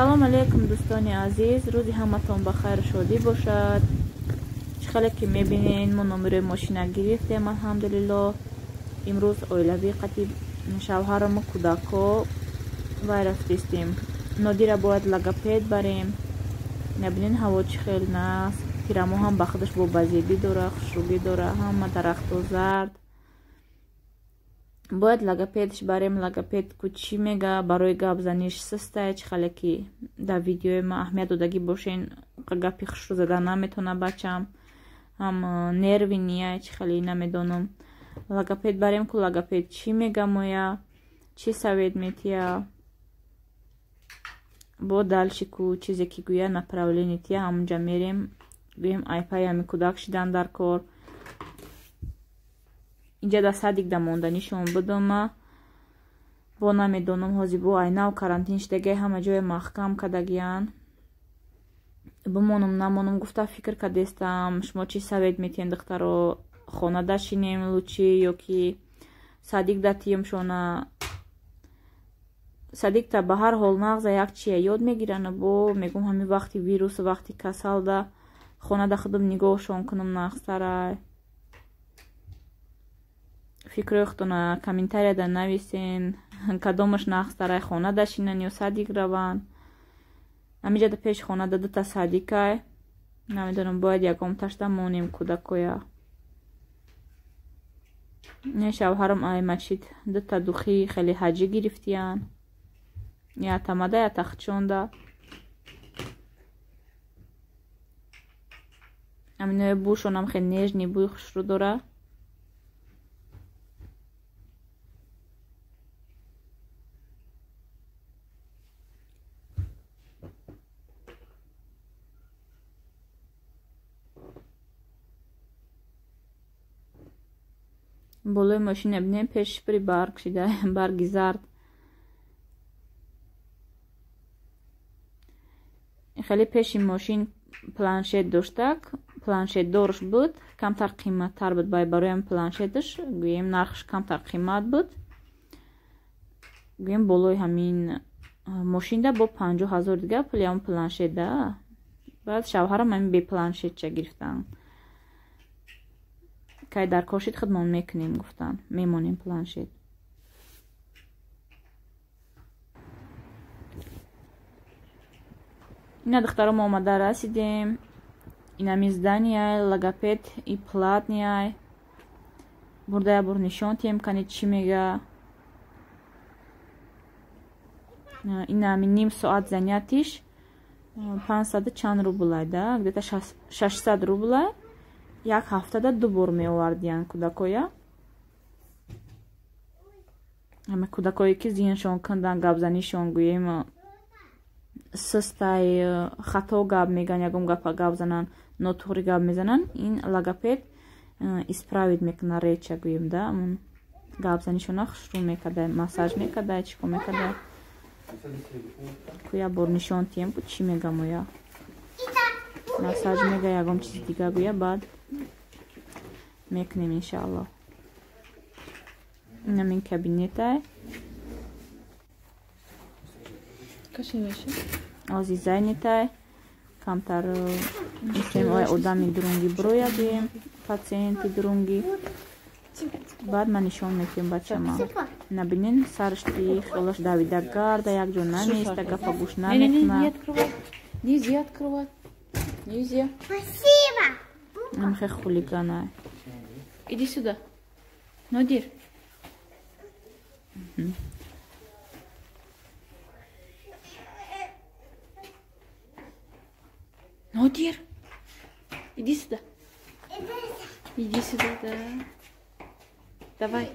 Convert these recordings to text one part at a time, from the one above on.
салом алейкум дӯстони азиз, рӯзи ҳаматон ба хайр шодӣ бошад. Чхеле ки мебинен мо номерои мошина гирифтем алҳамдулиллоҳ. имрӯз оилавӣ қатъи шавҳарам кӯдако вайра фиристем. Нодира бояд логопед барем. Мебинен ҳаво чӣ хел наст. пирамо ҳам ба худаш вобазеби дора, хушрӯбӣ дора, ҳама дарахту зард. Бояд логопедш барем. Логопед ку чӣ мега барои гапзаниш систай чхеле ки дар видеои ма аҳамият додагӣ бошен. гапи хушрӯ задан наметона бачам, ҳам нерви ния чхеле намедонам. Логопед барем ку логопед чӣ мега моя, чӣ совет метия. бо дальши ку чизе ки гӯя направление тия ҳамунҷа мерем. гӯем айпай ҳами кӯдак шидан дар кор. инҷа да садик да монданишон будома бо намедонам ҳозир бо айнав карантин шидаги ҳама ҷоя маҳкам кардагиян. бимонам намонам гуфта фикр кардестам шумо чӣ совет метиҳен духтаро, хона дашинем лучи ё ки садик да тием шона. садик та ба ҳар ҳол нағза як чия ёд мегирана бо мегум ҳами вақти вирус вақти касал да хона да худам нигоҳшон кунам нағзтарай. фикрҳои худтона комментария да нависен кадомаш нағзтарай хона дашинан ё садик раван. ҳамиҷа да пеш хона да дута садикай. намедонам бояд ягомташ да монем кӯдакоя. не шавҳарам аймачид дута духи хеле ҳаҷӣ гирифтиян. я тамада я тахтшонда. аминои бӯшонам хеле нежни бӯи хушрӯ дора. болои мошина бинем пеш шипри барг шида барги зард. хеле пеши мошин планшет доштак. планшетдорш буд, камтар қиматтар буд. бароям планшеташ гӯем нархш камтар қимат буд. гӯем болои ҳамин мошинда бо 50 000 дига пули ҳам планшетда. баъд шавҳарам ҳамин бе планшетча гирифтан. кай дар кор шид хидмон мекунем гуфтан, мемонем планшет. ина духтаро мо омада расидем. инами зданияй логопед и платнияй. бурда я бур нишон тием канед чӣ мега. инами ним соат занятиш 500 чанд рублай да, где-то 600 рублай. як ҳафтада 2 бор меовардиян кӯдакоя. ҳама кӯдакое ки зиҳншон кундан гапзанишон гӯем систай хато гап меган, ягон гапа гап занан нотуғри гап мезанан. ин логопед исправит мекуна реча гӯем да гапзанишона хушрӯ мекардай, массаж мекардай, чико мекардай. ку я бор нишон тием ку чӣ мега моя. массаж мега ягон чизи дига гӯя баъд мекунем иншааллоҳ. инамин кабинетай озизайнитай камтар ой одами дурунги броядем пациенти дурунги. баъд ман нишон метием бачама. набинен саршти хелош давида гарда якҷо намеиста гапа гӯш намекуна. Нельзя открывать. Нельзя. Спасибо. Намхе хулигана. Иди сюда. Нодир. Нодир. Иди сюда. Иди сюда, да. Давай.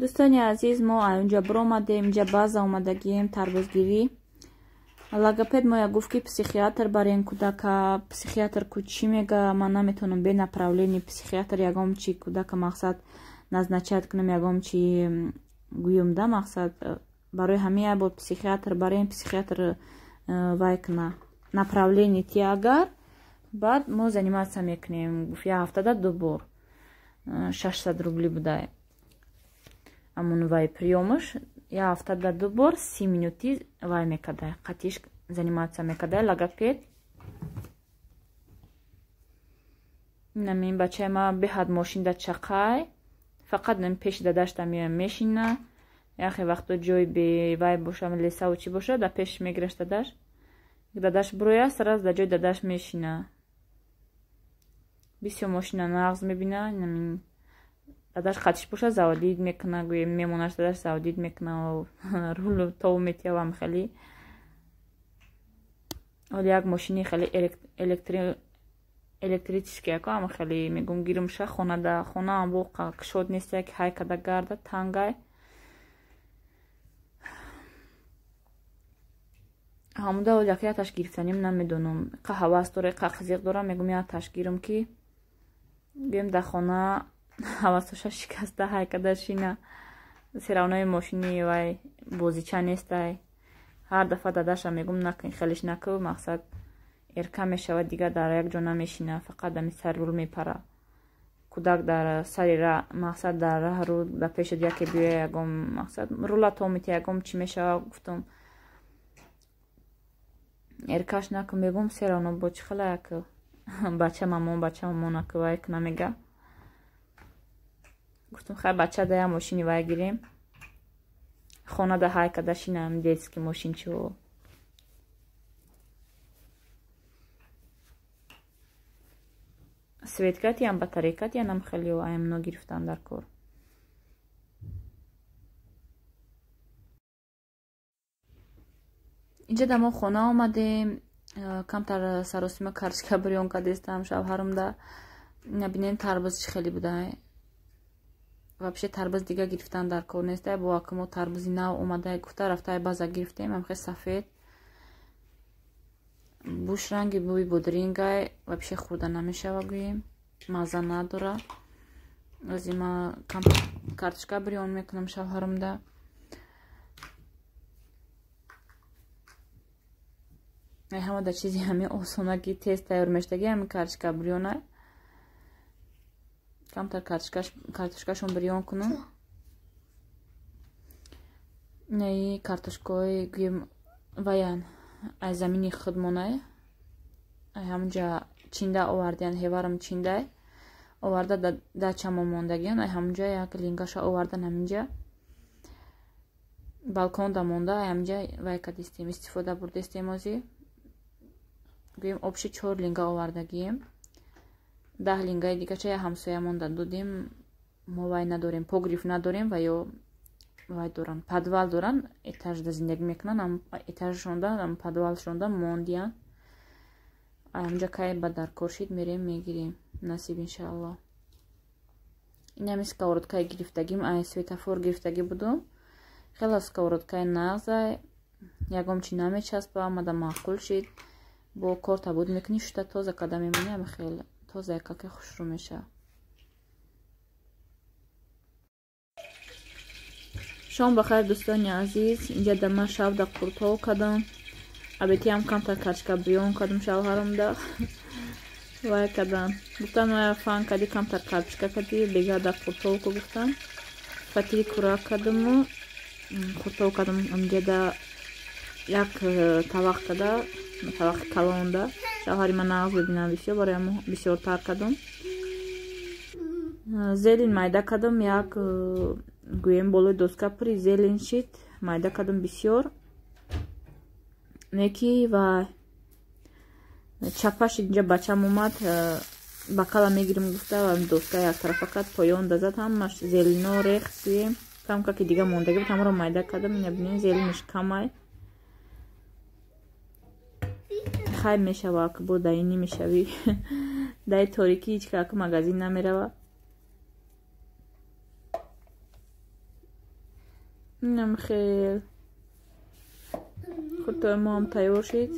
дӯстони азиз, мо аёнҷа биромадем. инҷа баъза омадагием тарбозгирӣ. логопед моя гуфт ки психиатр барем кӯдака. психиатр ку чӣ мега, ман наметавонам бе направление психиатр ягом чи кӯдака мақсад назначат кунам, ягом чи гӯём да мақсад. барои ҳамия бо психиатр барем, психиатр вай куна направление ти агар. баъд мо заниматсия мекунем. гуфт я ҳафтада 2 бор 600 рубли будай. амун вай приёмаш я ҳафтада 2 бор 30 минути вай мекардай, қатиш занимация мекардай логопед. Намин бачаи ма беҳад мошинда чақай, фақат нами пеши дадаштам меоям мешина. яхе вақто ҷой бе вай бошам лесаву чӣ боша да пеш мегираш дадаш буроя сараз да ҷои дадаш мешина. бисёр мошина нағз мебина. намин дадаш қатиш боша заводид мекуна, гӯем мемонаш дадаш заводид мекуна рулу тову метиявам хеле. оли як мошини хеле электрический ако ама хеле мегум гирумша хонада хонаам бо кшод нестая ки ҳай када гарда тангай. ҳамуда оли яке аташ гирифтаним намедонам қа ҳавас дора қа хизиқ дора мегум я аташ гирам ки гӯем да хона ҳавасоша шикаста ҳай када шина серавнои мошини вай бозича нестай. ҳар дафъа дадаша мегум накун хелиш наку мақсад эрка мешава дигар дар як ҷо намешина фақат дами сари рул мепара. кӯдак дар сари мақсад дар раҳру да пешад яке биёя ягом мақсад рула то мити ягом чӣ мешава гуфтам эркаш наку мегум серавно бо чӣ хела яку бача мамон аку вай куна мега. гуфтам хай бача да я мошини вай гирем хона да ҳай када шинам детский мошинчиҳо. светкати ям батарейкати янам хелио аямно гирифтан дар кор. инҷа да мо хона омадем камтар саросима карточка бирён кардестам шавҳарумда набинем тарбуз чӣ хеле будай. вообще тарбуз дига гирифтан дар кор нестай. бо акумо тарбузи нав омадай гуфта рафтай база гирифтем амхе сафед буш ранги бӯи бодрингай вообще хӯрда намешава гӯем мазза надора. азима карточка бирён мекунам шавҳарумда. ҳамада чизи ҳамин осона ки тез тайёр мештаги ҳамин карточка бирёнай. камтар картошкашон бирён кунам. наи картошкаи гӯем ваян аз замини худмонай ҳамунҷа чинда овардиян ҳеварам чиндай оварда дачамо мондагиян ҳамунҷа як лингаша овардан ҳаминҷа балконда монда ҳаминҷа вай кадистем истифода бурдестем ози гӯем обши 4 линга овардагием 10 лингаи дигача я ҳамсоямонда додем. мо вай надорем погриф надорем ва ё вай доран подвал доран этажда зиндагӣ мекунан этажшонда подвалшонда мондиян ҳамҷа кай ба дар кор шид мерем мегирем насиб иншааллоҳ. инами сковородкаи гирифтагим ай светофор гирифтагӣ будум хела сковородкаи нағзай ягом чи намечаспа амада маъқул шид бо корта буд мекунӣ шута тоза када мемонӣ ами хел тоза якаке хушрӯ меша. шом бахайр дӯстони азиз. инҷа да ман шавда қуртов кардам абетиам камтар карточка бирён кардам шавҳарумда вай кардам гуфтам ая фан кади камтар карточка кади бегарда қуртовку гуфтам фатири курак кардаму қуртов кардам. инҷа да як тавақ када тавақи калонда шавҳари ман нағз бибинам бисёр бароямо бисёртар кардам. зелин майда кардам як гӯем болои доска пури зелен шид майда кардам бисёр неки ва чапаш инҷа бачам омад бакала мегирим гуфта ва доска яктарафа кард поён дазад ҳамаш зелино рехт гӯем камка ки дига мондаги буд ҳамаро майда кардам. инабинем зелениш камай хай мешава ак бо даи немешавӣ даи торикӣ ҳичка ак магазин намерава. инам хел хуртои моам тайёр шид.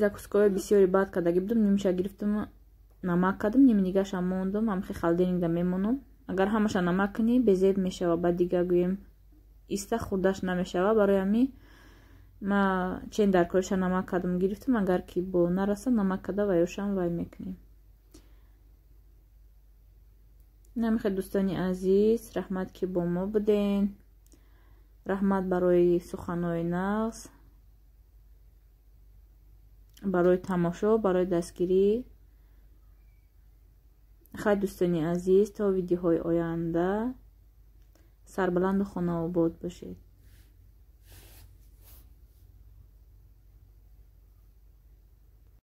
закускаҳои бисёри бад кардагӣ будам нимша гирифтам намак кардам нимнигашам мондам ҳамхе халденинда мемонам. агар ҳамаша намак кунӣ безеб мешава баъд дига гӯем иста хурдаш намешава. барои ҳамин ма чен дар кориша намак кардам гирифтам агар ки бо нараса намак карда ва ёшам вай мекунем. намехед дӯстони азиз, раҳмат ки бо мо буден. раҳмат барои суханои нағз, барои тамошо, барои дастгирӣ. хайр дӯстони азиз, то видеоҳои оянда сарбаланду хонаобод бошед.